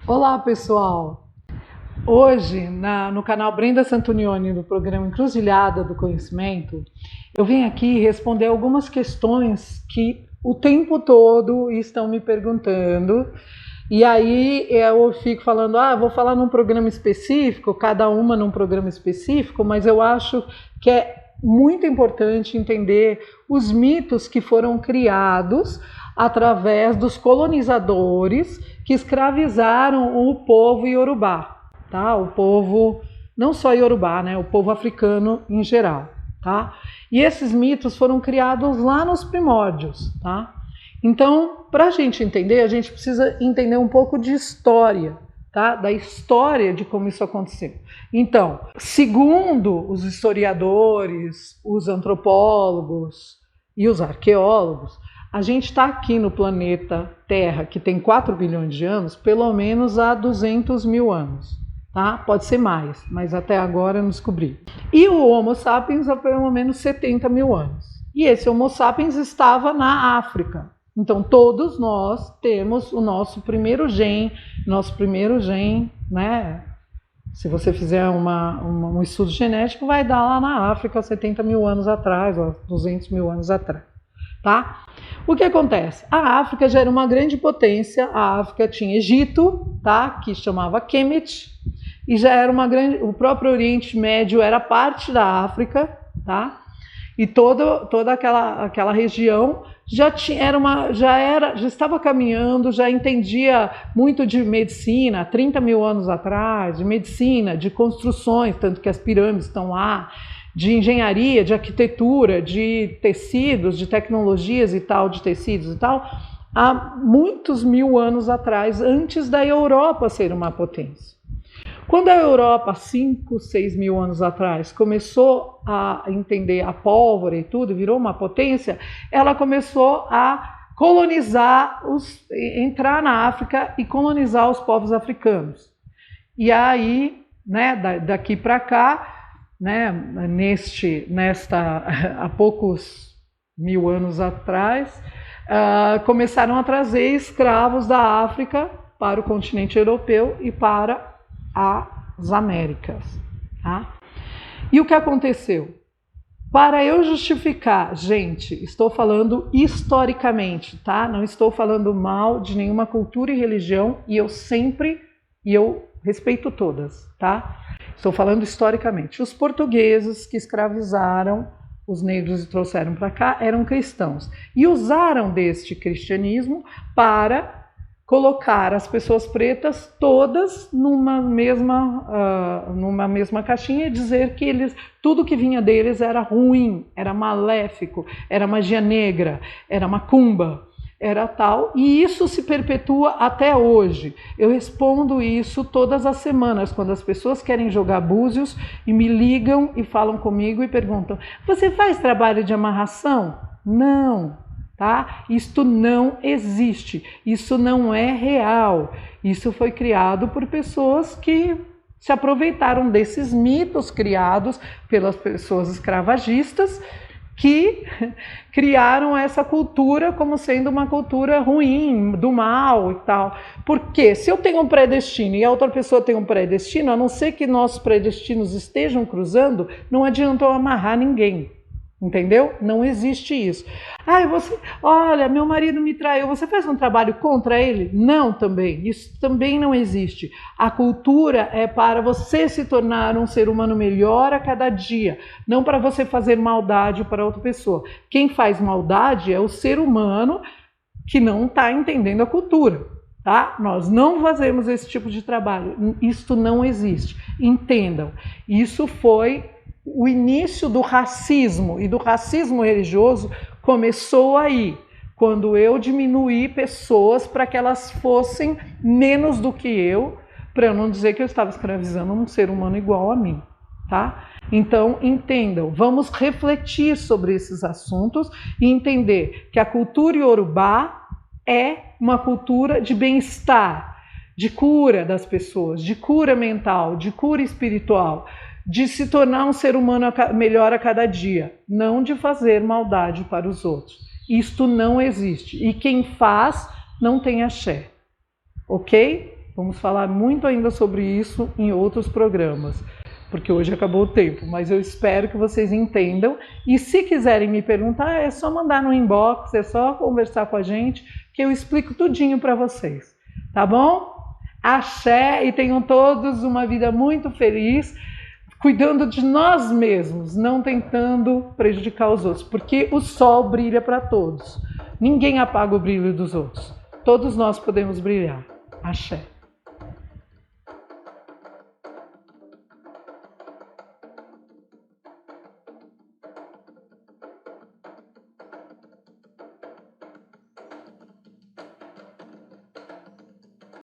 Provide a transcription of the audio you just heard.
Olá, pessoal! Hoje, no canal Brenda Santonioni, do programa Encruzilhada do Conhecimento, eu vim aqui responder algumas questões que o tempo todo estão me perguntando. E aí eu fico falando, vou falar num programa específico, cada uma num programa específico, mas eu acho que é muito importante entender os mitos que foram criados através dos colonizadores que escravizaram o povo iorubá, tá? O povo, não só iorubá, né? O povo africano em geral, tá? E esses mitos foram criados lá nos primórdios, tá? Então, para a gente entender, a gente precisa entender um pouco de história, tá? Da história de como isso aconteceu. Então, segundo os historiadores, os antropólogos e os arqueólogos, a gente está aqui no planeta Terra, que tem 4 bilhões de anos, pelo menos há 200 mil anos. Tá? Pode ser mais, mas até agora eu não descobri. E o Homo sapiens há pelo menos 70 mil anos. E esse Homo sapiens estava na África. Então todos nós temos o nosso primeiro gene, né? Se você fizer um estudo genético, vai dar lá na África 70 mil anos atrás, ou 200 mil anos atrás. Tá? O que acontece? A África já era uma grande potência, a África tinha Egito, tá? Que chamava Kemet, e já era o próprio Oriente Médio era parte da África, tá? E toda aquela região já estava caminhando, já entendia muito de medicina, 30 mil anos atrás, de medicina, de construções, tanto que as pirâmides estão lá, de engenharia, de arquitetura, de tecidos, de tecnologias e tal, de tecidos e tal, há muitos mil anos atrás, antes da Europa ser uma potência. Quando a Europa, 5, 6 mil anos atrás, começou a entender a pólvora e tudo, virou uma potência, ela começou a colonizar, entrar na África e colonizar os povos africanos. E aí, né, daqui para cá, né, há poucos mil anos atrás, começaram a trazer escravos da África para o continente europeu e para as Américas. Tá? E o que aconteceu? Para eu justificar, gente, estou falando historicamente, tá? Não estou falando mal de nenhuma cultura e religião, e eu respeito todas, tá? Estou falando historicamente. Os portugueses que escravizaram os negros e trouxeram para cá eram cristãos e usaram deste cristianismo para colocar as pessoas pretas todas numa mesma caixinha e dizer que tudo que vinha deles era ruim, era maléfico, era magia negra, era macumba, era tal, e isso se perpetua até hoje. Eu respondo isso todas as semanas, quando as pessoas querem jogar búzios e me ligam e falam comigo e perguntam: você faz trabalho de amarração? Não. Tá? Isto não existe, isso não é real, isso foi criado por pessoas que se aproveitaram desses mitos criados pelas pessoas escravagistas que criaram essa cultura como sendo uma cultura ruim, do mal e tal. Porque se eu tenho um predestino e a outra pessoa tem um predestino, a não ser que nossos predestinos estejam cruzando, não adianta eu amarrar ninguém. Entendeu? Não existe isso. Olha, meu marido me traiu, você faz um trabalho contra ele? Não, também. Isso também não existe. A cultura é para você se tornar um ser humano melhor a cada dia, não para você fazer maldade para outra pessoa. Quem faz maldade é o ser humano que não está entendendo a cultura. Tá? Nós não fazemos esse tipo de trabalho. Isso não existe. Entendam. Isso foi o início do racismo, e do racismo religioso começou aí, quando eu diminuí pessoas para que elas fossem menos do que eu, para eu não dizer que eu estava escravizando um ser humano igual a mim. Tá? Então, entendam, vamos refletir sobre esses assuntos e entender que a cultura iorubá é uma cultura de bem-estar, de cura das pessoas, de cura mental, de cura espiritual, de se tornar um ser humano melhor a cada dia, não de fazer maldade para os outros. Isto não existe. E quem faz não tem axé. Ok? Vamos falar muito ainda sobre isso em outros programas, porque hoje acabou o tempo, mas eu espero que vocês entendam. E se quiserem me perguntar, é só mandar no inbox, é só conversar com a gente, que eu explico tudinho para vocês, tá bom? Axé, e tenham todos uma vida muito feliz, cuidando de nós mesmos, não tentando prejudicar os outros, porque o sol brilha para todos. Ninguém apaga o brilho dos outros. Todos nós podemos brilhar. Axé.